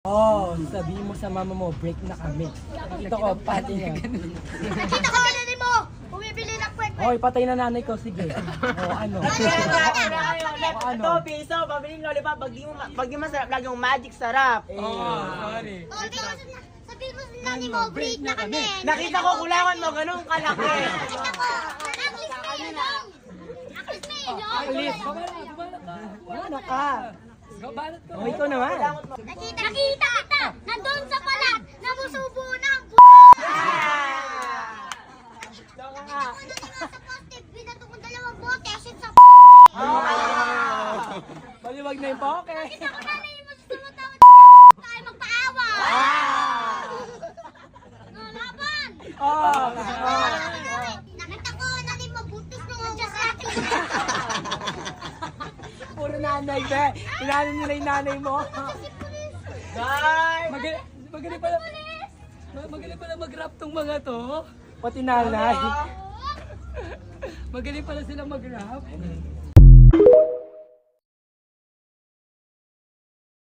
Oh, sabihin mo sa mama mo, break na kami. Ito ko, pati nga. Nakita ko na mo! Bumibili ng kwek-kwek! Hoy, patay na nanay ko, sige. O ano? Ito, piso, pabiling lollipop. Pag di masarap, lagi yung magic sarap. Sorry. Sabihin mo sa nanay mo, break na kami! Nakita ko, kulangan mo, ganun kalaki. Nakita ko! Aklis na ilong! Aklis na ilong! Alis. Ano ka? Balat ko. Oh, ikaw naman. Nakita kita! Nandun sa palat! Namusubo na ang Doon ka nga. Ako na nga sa plastic! Binato kong dalawang bote! Asin sa Maliwag na yung poke. Nakita ko nanay mo sa tumatawad tayo magpaawa! Laban! Oh. Nakita ko nanay mo buntis nung nandiyan sa atin! Puro nanay, be. Inano nila yung nanay mo. Guys! Magaling pala mag-rap tong mga to. Pati nanay. Magaling pala sila mag-rap.